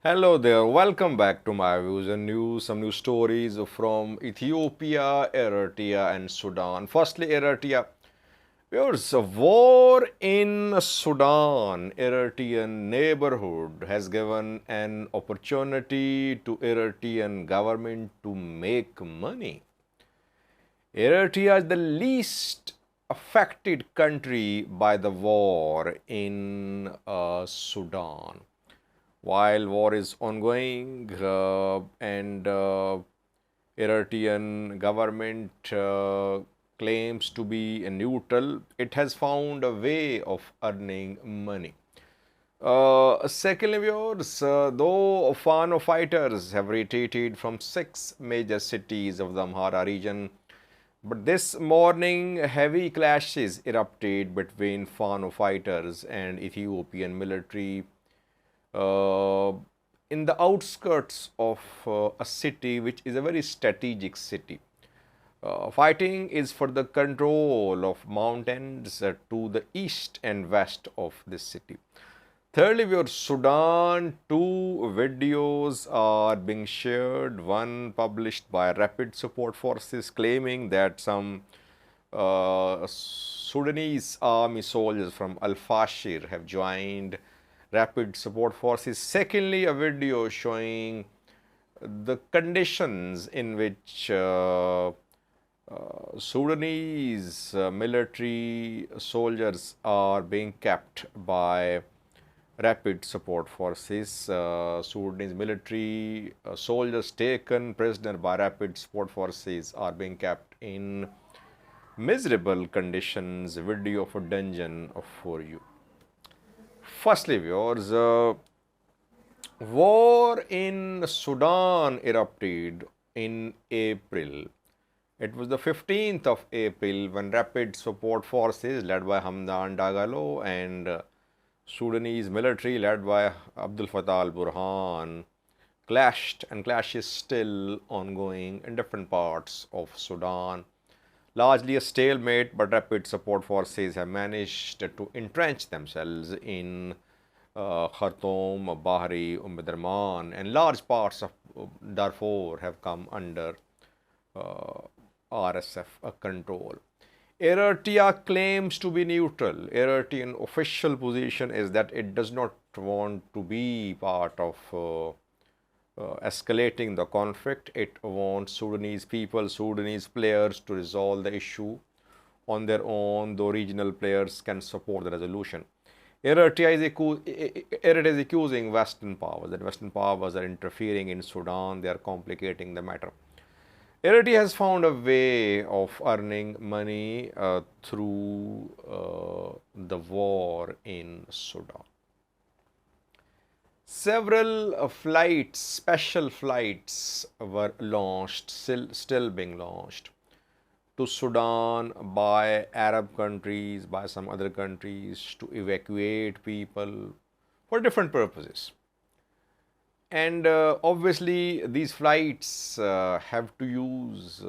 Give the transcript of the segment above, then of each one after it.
Hello there, welcome back to my views and news. Some new stories from Ethiopia, Eritrea, and Sudan. Firstly, Eritrea. There's a war in Sudan. Eritrean neighborhood has given an opportunity to Eritrean government to make money. Eritrea is the least affected country by the war in Sudan. While war is ongoing and Eritrean government claims to be neutral, it has found a way of earning money. Secondly, viewers, though Fano fighters have retreated from 6 major cities of the Amhara region, but this morning heavy clashes erupted between Fano fighters and Ethiopian military uh, in the outskirts of a city which is a very strategic city. Fighting is for the control of mountains to the east and west of this city. Thirdly, we are Sudan. Two videos are being shared. One published by Rapid Support Forces claiming that some Sudanese army soldiers from Al Fashir have joined Rapid Support Forces. Secondly, a video showing the conditions in which Sudanese military soldiers are being kept by Rapid Support Forces. Sudanese military soldiers taken prisoner by Rapid Support Forces are being kept in miserable conditions. Video of a dungeon for you. Firstly, viewers, war in Sudan erupted in April. It was the 15th of April when Rapid Support Forces led by Hamdan Dagalo and Sudanese military led by Abdul Fattah al-Burhan clashed, and clash is still ongoing in different parts of Sudan. Largely a stalemate, but Rapid Support Forces have managed to entrench themselves in Khartoum, Bahri, Darman, and large parts of Darfur have come under RSF control. Eritrea claims to be neutral. Eritrean official position is that it does not want to be part of escalating the conflict. It wants Sudanese people, Sudanese players to resolve the issue on their own, though regional players can support the resolution. Eritrea is accusing Western powers that Western powers are interfering in Sudan. They are complicating the matter. Eritrea has found a way of earning money through the war in Sudan. Several flights, special flights were launched, still being launched to Sudan by Arab countries, by some other countries to evacuate people for different purposes. And obviously, these flights have to use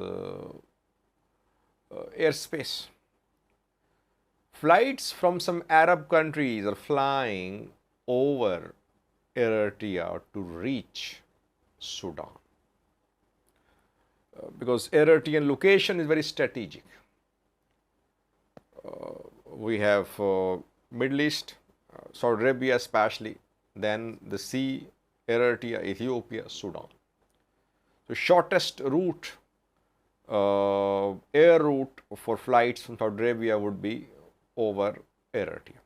airspace. Flights from some Arab countries are flying over Eritrea to reach Sudan. Because Eritrean location is very strategic. We have Middle East, Saudi Arabia especially, then the sea, Eritrea, Ethiopia, Sudan. The shortest route, air route for flights from Saudi Arabia would be over Eritrea.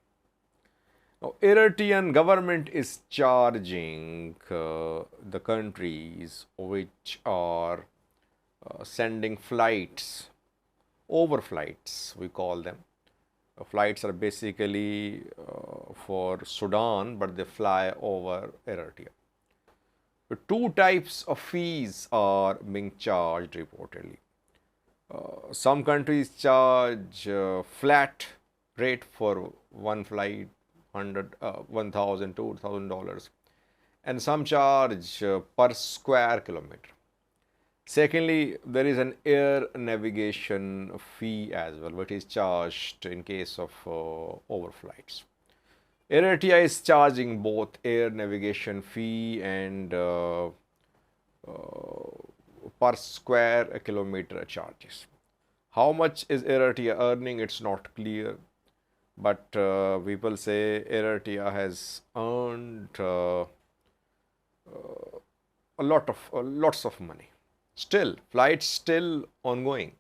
Now, Eritrean government is charging the countries which are sending flights, overflights we call them. Flights are basically for Sudan, but they fly over Eritrea. Two types of fees are being charged reportedly. Some countries charge flat rate for one flight, $1,000, $2,000, and some charge per square kilometer. Secondly, there is an air navigation fee as well, which is charged in case of overflights. Eritrea is charging both air navigation fee and per square kilometer charges. How much is Eritrea earning? It's not clear, but people say Eritrea has earned lots of money. Still, flights still ongoing.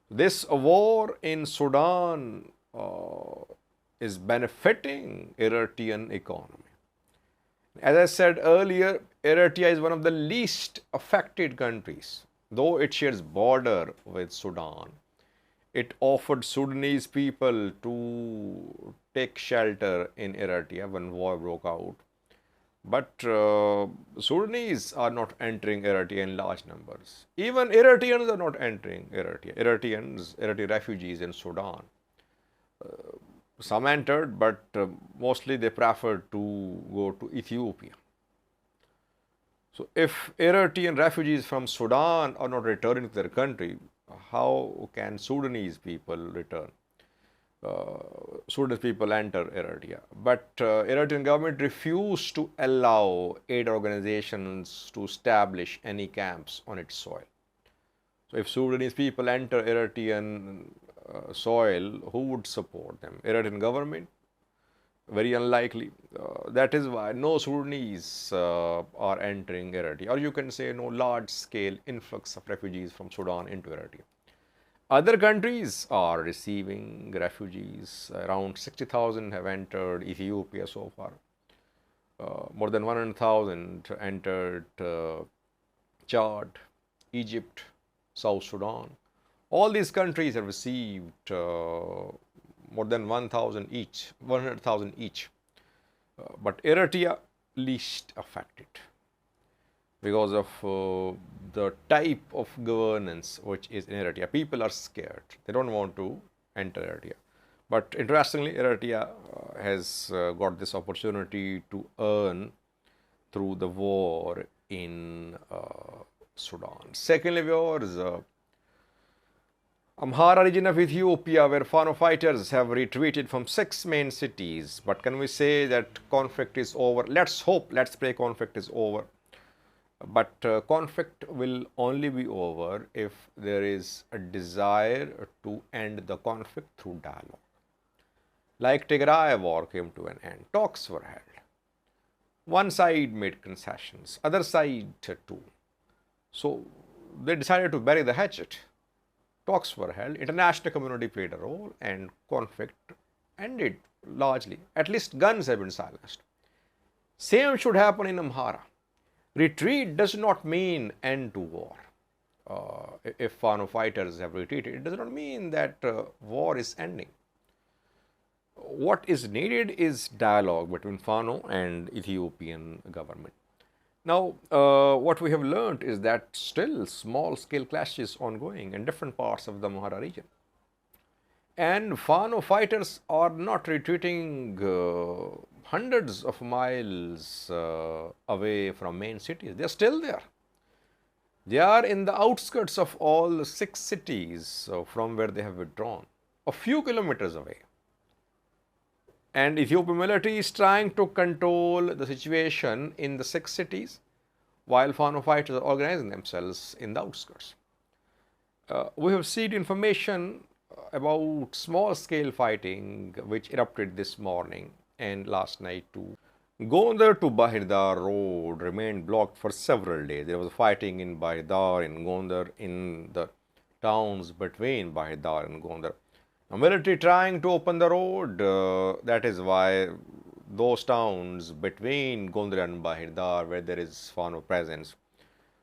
This war in Sudan is benefiting Eritrean economy. As I said earlier, Eritrea is one of the least affected countries. Though it shares border with Sudan, it offered Sudanese people to take shelter in Eritrea when war broke out. But Sudanese are not entering Eritrea in large numbers. Even Eritreans are not entering Eritrea. Eritrean refugees in Sudan. Some entered, but mostly they preferred to go to Ethiopia. So if Eritrean refugees from Sudan are not returning to their country, how can Sudanese people return? Sudanese people enter Eritrea. But Eritrean government refused to allow aid organizations to establish any camps on its soil. So if Sudanese people enter Eritrean soil, who would support them? Eritrean government? Very unlikely. That is why no Sudanese are entering Eritrea, or you can say no large-scale influx of refugees from Sudan into Eritrea. Other countries are receiving refugees. Around 60,000 have entered Ethiopia so far. More than 100,000 entered Chad, Egypt, South Sudan. All these countries have received more than 1,000 each, 100,000 each. But Eritrea least affected because of the type of governance which is in Eritrea. People are scared. They don't want to enter Eritrea. But interestingly, Eritrea has got this opportunity to earn through the war in Sudan. Secondly, viewers, Amhara region of Ethiopia, where Fano fighters have retreated from 6 main cities. But can we say that conflict is over? Let's hope, let's pray conflict is over. But conflict will only be over if there is a desire to end the conflict through dialogue. Like Tigray war came to an end, talks were held. One side made concessions, other side too. So they decided to bury the hatchet. Talks were held, international community played a role, and conflict ended largely. At least guns have been silenced. Same should happen in Amhara. Retreat does not mean end to war. If Fano fighters have retreated, it does not mean that war is ending. What is needed is dialogue between Fano and Ethiopian government. Now, what we have learned is that still small-scale clashes ongoing in different parts of the Amhara region. And Fano fighters are not retreating hundreds of miles away from main cities. They are still there. They are in the outskirts of all 6 cities from where they have withdrawn, a few kilometers away. And Ethiopian military is trying to control the situation in the 6 cities, while Fano fighters are organizing themselves in the outskirts. We have seen information about small-scale fighting which erupted this morning and last night too. Gondar to Bahirdar road remained blocked for several days. There was fighting in Bahirdar, in Gondar, in the towns between Bahirdar and Gondar. Now, military trying to open the road, that is why those towns between Gondar and Bahirdar, where there is Fano presence,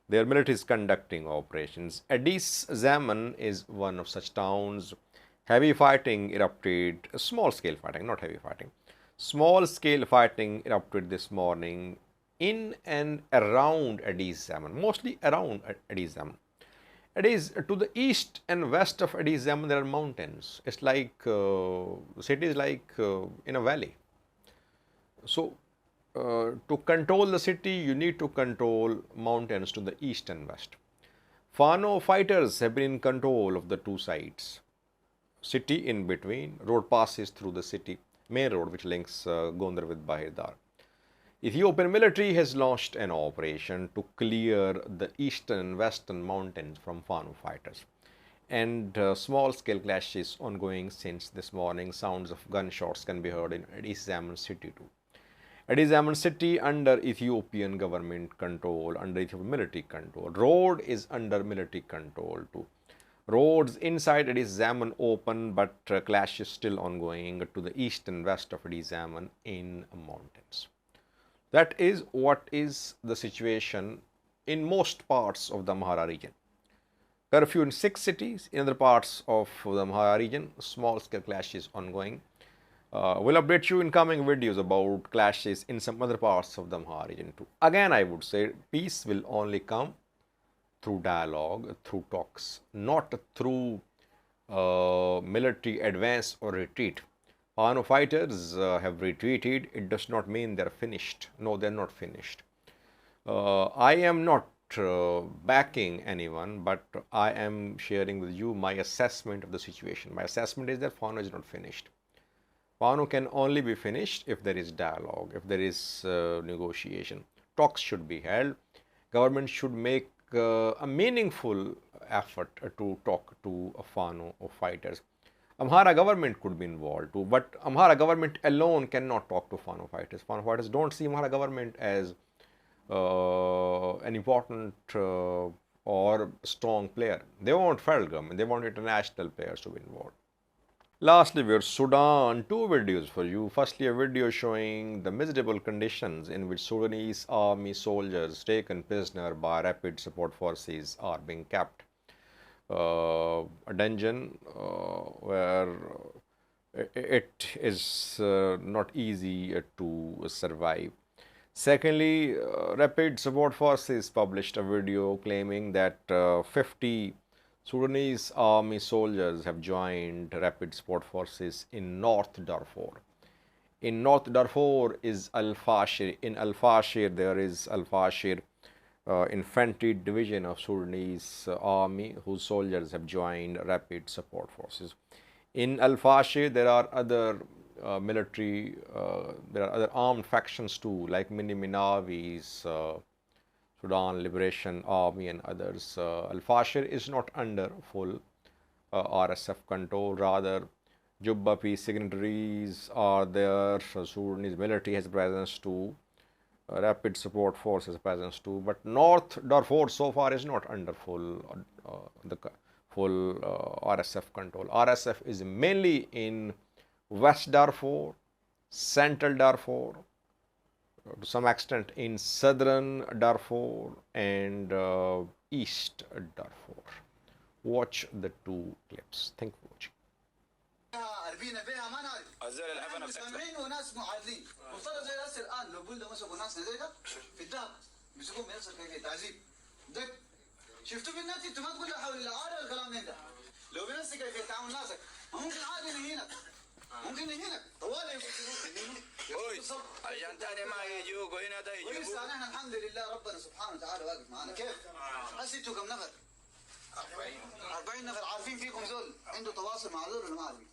their military is conducting operations. Addis Zemen is one of such towns. Heavy fighting erupted, small-scale fighting, not heavy fighting. Small-scale fighting erupted this morning in and around Addis Zemen, mostly around Addis Zemen. It is to the east and west of Addis Zemen there are mountains. It's like the city is like in a valley. So to control the city, you need to control mountains to the east and west. Fano fighters have been in control of the 2 sides. City in between, road passes through the city. main road which links Gondar with Bahir. Ethiopian military has launched an operation to clear the eastern and western mountains from Fano fighters. And small-scale clashes ongoing since this morning. Sounds of gunshots can be heard in Addis Zemen city too. Addis Zemen city under Ethiopian government control, under Ethiopian military control. Road is under military control too. Roads inside Addis Zemen open, but clash is still ongoing to the east and west of Addis Zemen in mountains. That is what is the situation in most parts of the Amhara region. Curfew in 6 cities. In other parts of the Amhara region, small-scale clashes ongoing. We'll update you in coming videos about clashes in some other parts of the Amhara region too. Again, I would say peace will only come through dialogue, through talks, not through military advance or retreat. Fano fighters have retreated. It does not mean they're finished. No, they're not finished. I am not backing anyone, but I am sharing with you my assessment of the situation. My assessment is that Fano is not finished. Fano can only be finished if there is dialogue, if there is negotiation. Talks should be held. Government should make a meaningful effort to talk to Fano fighters. Amhara government could be involved too, but Amhara government alone cannot talk to Fano fighters. Fano fighters don't see Amhara government as an important or strong player. They want federal government. They want international players to be involved. Lastly, we have Sudan. 2 videos for you. Firstly, a video showing the miserable conditions in which Sudanese army soldiers taken prisoner by rapid support forces are being kept. A dungeon where it is not easy to survive. Secondly, Rapid Support Forces published a video claiming that 50 Sudanese army soldiers have joined Rapid Support Forces in North Darfur. In North Darfur is Al-Fashir. In Al-Fashir, there is Al-Fashir infantry division of Sudanese army whose soldiers have joined Rapid Support Forces. In Al-Fashir, there are other military, there are other armed factions too, like Mini Minawi's, Sudan Liberation Army and others. Al-Fashir is not under full RSF control, rather Jubba peace signatories are there, Sudanese military has presence too, Rapid Support Force has presence too, but North Darfur so far is not under full RSF control. RSF is mainly in West Darfur, Central Darfur, to some extent in Southern Darfur and East Darfur. Watch the 2 clips. Thank you for watching. مسامعين وناس معادلين مفترض زي الناس الان لو بلده مسكوا ناس نزيكا في الدهب مسكوهم بيحصل كيف تعذيب دك شفتوا في النت انتوا ما تقولوا حول العار الكلام من ده لو بنفسك كيف تعامل ناسك ممكن عادي يهينك ممكن يهينك طوال يهينك عشان تاني ما يجوك وهنا ده يجوك ولسه نحن الحمد لله ربنا سبحانه وتعالى واقف معنا كيف حسيتوا كم نفر 40 نفر عارفين فيكم زول عنده تواصل مع زول ولا ما عارفين